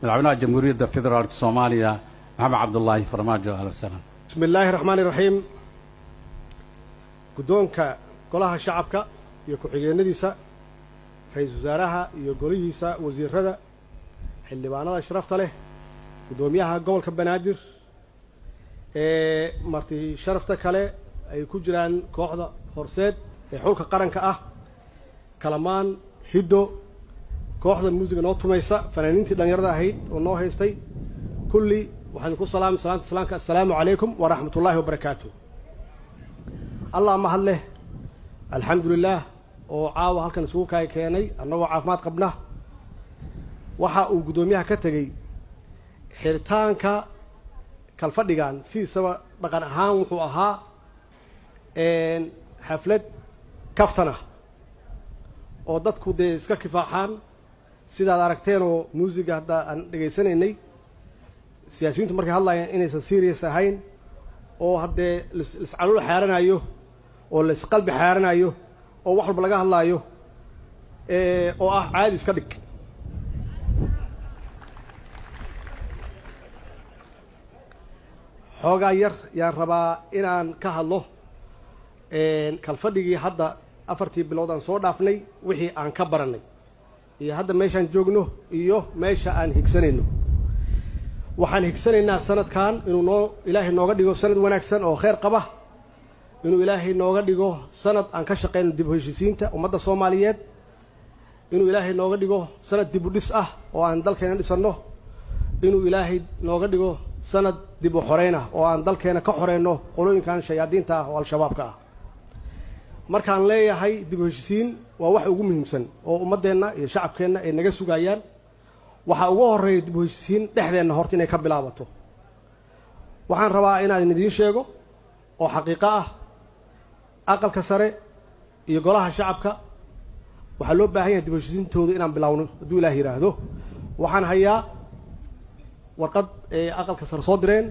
مدعونا جمهورية فيدرال الصومالية محمد عبد الله فرماجو. أهلا وسهلا. بسم الله الرحمن الرحيم. قدونك قولها شعبك يكو حيجينديسا رئيس وزراها يقوليسا وزير هذا حلبانا شرفت له قدوميها قول كبنادر مرتي شرفتك عليه أي كجران كوحدة فرساد حولك قرنك كلمان هيدو كوحدة الموسيقى نوتو ميسا فنانين تدان يرضى هيد ونوه هيستي كلي وحنكون السلام عليكم ورحمة الله وبركاته. الله ما هله الحمد لله وعاوة هالكن سوق هاي كياني أنه عافمات قبله وحا وقدوميها كتجي حيرتانك كالفديان سي سوا بقى هان وحوها إن حفلة كفتنا ودتكو دي إسكا كفاحان سيدا داركتينو موسيقى هذا دقيسين إني سياسيين تمرك هلا إني سيريس هاين أو هذا لسعلو حيرنا أيوه ولا قلبي حيرنا أيوه أو واحد بلقاه الله أيوه أو عادي إسكادك حوجا يا ربا إن كهالله إن كالفديجي هذا أفرتي بلودان صودا فني وحي عن كبرني هذا ماشان جوجنو إيوه ماشى عن هكسنينه وحن هكسنينا سنة كان إنه إلهي نوجد يجو سنة ونكسن أو خير قبه إنه إلهي نوجد يجو سنة عن كشقين دبوجيسين تا ومدة صوماليات إنه إلهي نوجد يجو سنة دبوديس وعن ذلك نسنه إنه إلهي نوجد يجو سنة دبو حرينا وعن ذلك كحرينه قولوا إن كان شيادين تا والشباب كا markaan leeyahay dib u heshiisiin waa wax ugu muhiimsan oo ummadeena iyo shacabkeena ay naga sugayaan waxa ugu horeeya dib u heshiisiin dhexdeena horta inay ka bilaabato waxaan rabaa inaan idin sheego oo xaqiiqo ah aqalka sare iyo golaha shacabka waxa loo baahan yahay dib u heshiisiintooda inaan bilaawno haduu Ilaahay yiraahdo waxaan hayaa warqad ee aqalka sare soo direen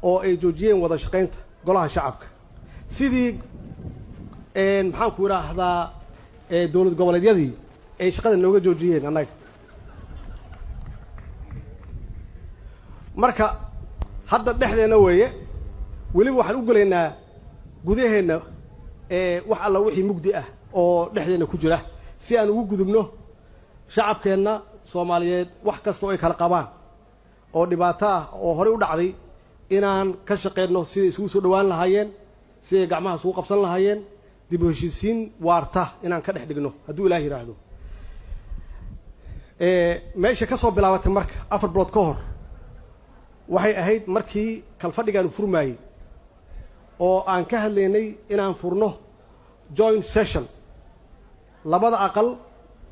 oo ay joojiyeen wada shaqeynta golaha shacabka sidii maxaan ku yiraahdaa dawlad goboleedyadii ay shaqada nooga joojiyeen anaga marka hadda dhexdeena weeye wali waxaan u galeynaa gudaheena wax alla wixii mugdi ah oo dhexdeena ku jira si aan ugu gudubno shacabkeena Soomaaliyeed wax kasta oo ay kala qabaan oo dhibaato ah oo hore u dhacday inaan ka shaqeyno si isugu soo dhawaan lahaayeen si gacmaha soo qabsan lahaayeen dib u heshiisiin waarta inaan ka dhex dhigno haduu Ilaahay yiraahdo meesha ka soo bilaabatay marka afar bilood ka hor waxay ahayd markii kalfadhigan furmaayay oo aan ka hadlaynay inaan furno joint session labada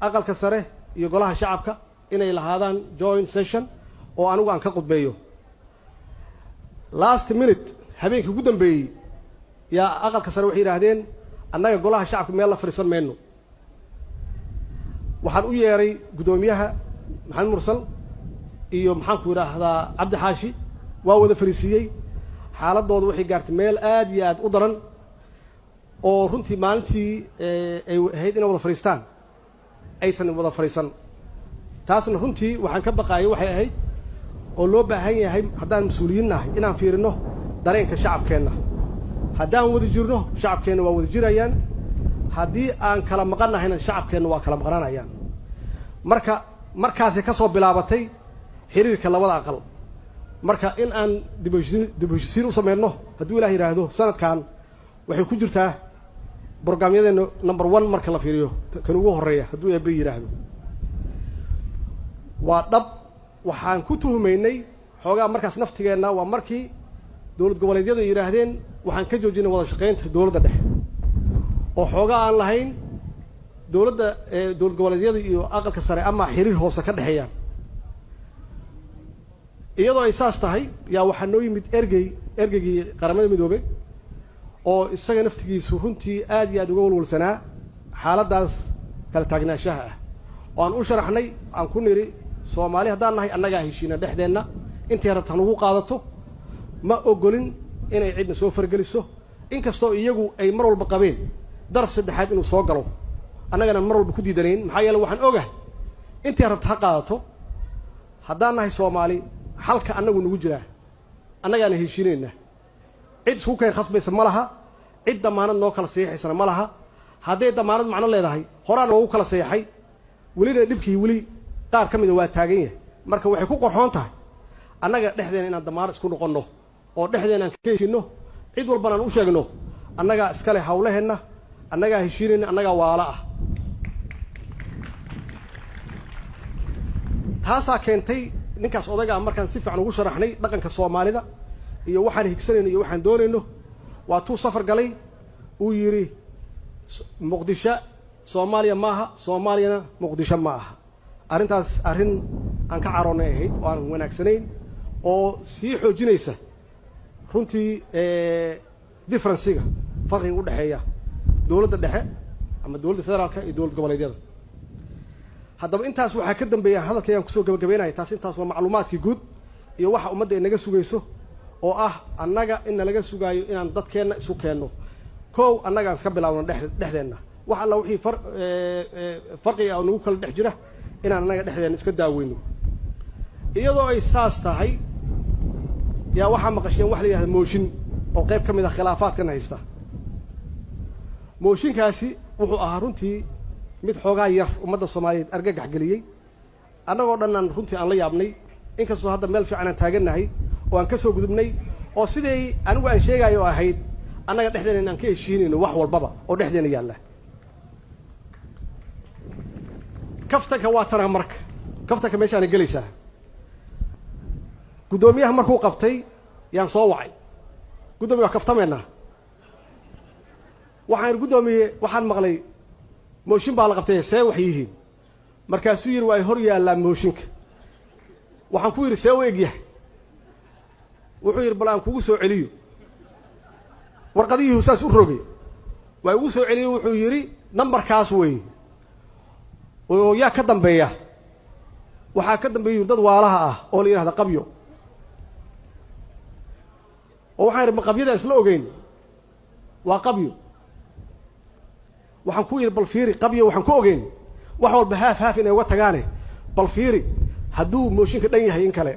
aqalka sare iyo golaha shacabka inay lahaadaan joint session oo anigu aan ka qodbeeyo last minute habeenkii ugu dambeeyay yaa aqalka sare waxay yiraahdeen annaga golaha shacabka meel la fariisan meeno waxaan u yeeray gudoomiyaha maxamed mursal iyo maxaan ku yiraahdaa Cabdi Xaashi waa wada fariisiyay xaaladoodu waxay gaartay meel aad iyo aad u daran oo runtii maalintii ay ahayd inay wada fariistaan aysan wada fariisan taasna runtii waxaan ka baqaayay waxay ahayd oo loo baahan yahay haddaan mas'uuliyiin nahay inaan fiirino dareenka shacabkeena haddaan wada jirno shacabkeena waa wada jirayaan haddii aan kala maqannahayna shacabkeena waa kala maqanayaan markaas ka soo bilaabatay xiriirka labada aqal marka in aan dib u heshiisiin u sameeyno haduu Ilaahay yiraahdo sanadkan waxay ku jirtaa barnaamijyadeena number 1 marka la fiiriyo kan ugu horeeya haduu Eebbe yiraahdo waa dhab waxaan ku tuhumeynay xoogaa markaas naftigeena waa markii dawlad goboleedyadu yiraahdeen waxaan ka joojinay wada shaqeynta dawladda dhexe oo xoogaa aan lahayn dawladda dawlad goboleedyada iyo aqalka sare ama xiriir hoose ka dhaxeeyaan iyadoo ay saas tahay yaa waxaa noo yimid ergeygii qaramada midoobay oo isaga naftigiisu runtii aad iyo aad uga walwalsanaa xaaladaas kala taagnaanshaha ah oo aan u sharaxnay aan ku niri Soomaali haddaan nahay annaga heshiina dhexdeena intii rabtaan ugu qaadato ma ogolin inay cidna soo fargeliso inkastoo iyagu ay mar walba qabeen daraf saddexaad inuu soo galo annagana mar walba ku diidanayn maxaa yeelay waxaan ogahay intii rabta ha qaadato haddaan nahay Soomaali halka anagu nagu jira annagaana heshiinayna cid isku kay khasbaysa ma laha cid damaanad noo kala saxiixaysan ma laha haddii damaanad macno leedahay horaan oo kala saxiixay waliina dhibkii wali qaar kamid waa taagan yahay marka waxay ku qorxoon tahay annaga dhexdeena inaan damaanad isku noqono oo dhexdeena aan ka heshiino cid walbana aan u sheegno annaga iska leh hawlaheena annaga heshiinayna annaga waala ah taasa keentay ninkaas odaga markaan si fiican ugu sharaxnay dhaqanka Soomaalida iyo waxaan higsanayno iyo waxaan doonayno waa tuu safar galay uu yiri Muqdisho Soomaaliya maaha Soomaaliyana Muqdisho maaha arintaas arin aan ka caroonay ahayd oo aan wanaagsanayn oo si xoojinaysa runtii difference-ga farqiga u dhaxeeya dawladda dhexe ama dawladda federaalka iyo dawladda goboleedyada haddaba intaas waxaa ka dambeeya hadalkayaan kusoo gabagabeynaya taas intaas waa macluumaadkii guud iyo waxa ummadda inaga sugayso oo ah annaga in laga sugaayo inaan dadkeena isu keenno koow annaga aan iska bilaawno dhexdeena wax alla wixii farqiga oo nagu kala dhex jira inaan annaga dhexdeena iska daaweyno iyadoo ay saas tahay yaa waxaa maqasheen wax la yidhahdo mooshin oo qayb ka mid ah khilaafaadkan haysta mooshinkaasi wuxuu ahaa runtii mid xoogaa yar ummadda Soomaaliyeed argagax galiyay annagoo dhanaan runtii aan la yaabnay inkastoo hadda meel fiican aan taagannahay oo aan ka soo gudubnay oo sidii anigu aan sheegayo ahayd annaga dhexdeena inaan ka heshiinayno wax walbaba oo dhexdeena yaalla kaftanka waa tana marka kaftanka meeshaan galaysaa gudoomiyaha markuu qabtay yaan soo wacay gudoomiyaha kaftameena waxaan maqlay mooshin baa la qabtay see wax yihiin markaasuu yiri waa hor yaalaa mooshinka waxaan ku yiri see u egyahay wuxuu yiri bal aan kugu soo celiyo warqadihii saas u rogay waa ugu soo celiyo wuxuu yiri numberkaas weey oo yaa ka dambeeya waxaa ka dambeeyo dad waalaha ah oo la yiraahdo qabyo oo waxaan yiri qabyada isla ogeyn waa qabyo waxaan ku yiri bal fiiri qabyo waxaan ku ogeyn wax walba haaf inay uga tagaane bal fiiri hadduu mooshinka dhan yahay in kale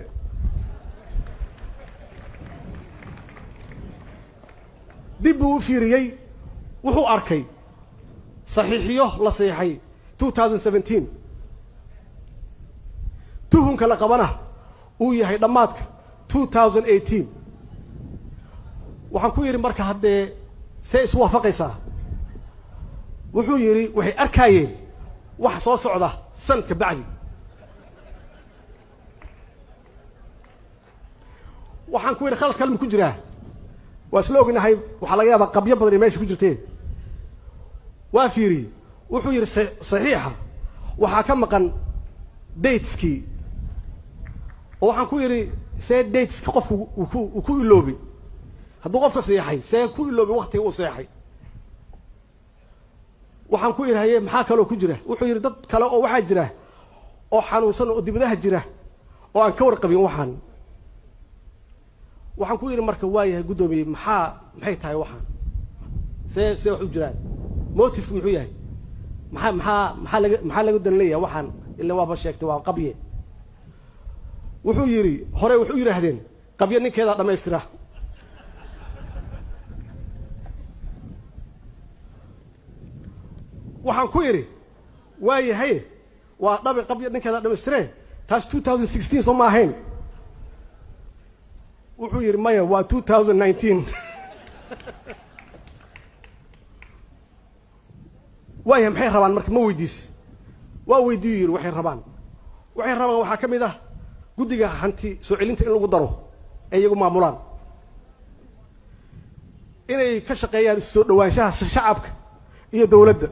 dib uu fiiriyay wuxuu arkay saxiixiyo la saxiixay 2017 tuhunka la qabana uu yahay dhamaadka 2018 waxaan ku yiri marka haddee see isu waafaqaysaa wuxuu yiri waxay arkayeen wax soo socda sanadka bacdi waxaan ku yiri khalad kalma ku jiraa waa isla ognahay waxa laga yaabaa qabyo badan ee meesha ku jirteen waa fiiri wuxuu yiri saxiixa waxa ka maqan dateski oo waxaan ku yiri see dateski qofku uu ku iloobi hadduu qofka saxiixay see ku iloobi waqtiga uu saxiixay waxaan ku yiri haye maxaa kale oo ku jira wuxuu yiri dad kale oo waxa jira oo xanuunsan oo dibadaha jira oo aan ka warqabin waxaan ku yiri marka waayahay gudoomiye maxay tahay waxaan see wax u jiraan motive muxuu yahay maxaa laga danleeyahay waxaan ilaa waaba sheegtay waa qabye wuxuu yiri hore wuxuu yiraahdeen qabye ninkeeda dhameystira waxaan ku yiri waayahay waa dhabe qabye ninkeeda dhameystireen taas 2016 soo ma ahayn wuxuu yiri maya waa 2019 waayahay maxay rabaan marka ma weydiis waa weydiiyo yiri waxay rabaan waxaa ka mid ah guddiga hanti soo celinta in lagu daro ay iyagu maamulaan inay ka shaqeeyaan soo dhawaanshaha shacabka iyo dawladda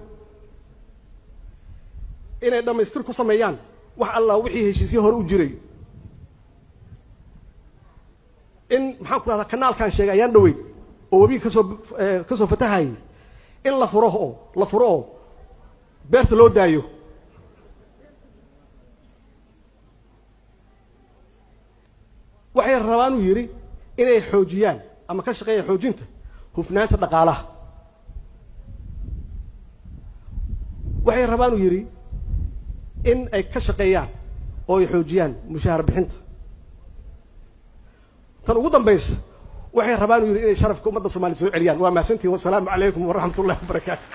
inay dhamaystir ku sameeyaan wax alla wixii heshiisyo hore u jiray in maxaan ku rahdaa kanaalkan sheegay ayaan dhaweyd oo wabi ka soo fatahay in la furo oo beerta loo daayo waxay rabaan uu yiri inay xoojiyaan ama ka shaqeeyaan xoojinta hufnaanta dhaqaalaha waxay rabaan uu yiri in ay ka shaqeeyaan oo ay xoojiyaan mushaahar bixinta tan ugu dambaysa waxay rabaan inuu yidhi inay sharafka ummadda Soomaaliyeed soo celiyaan waa mahadsantihiin wassalaamu calaykum waraxmatullaahi wabarakaatuh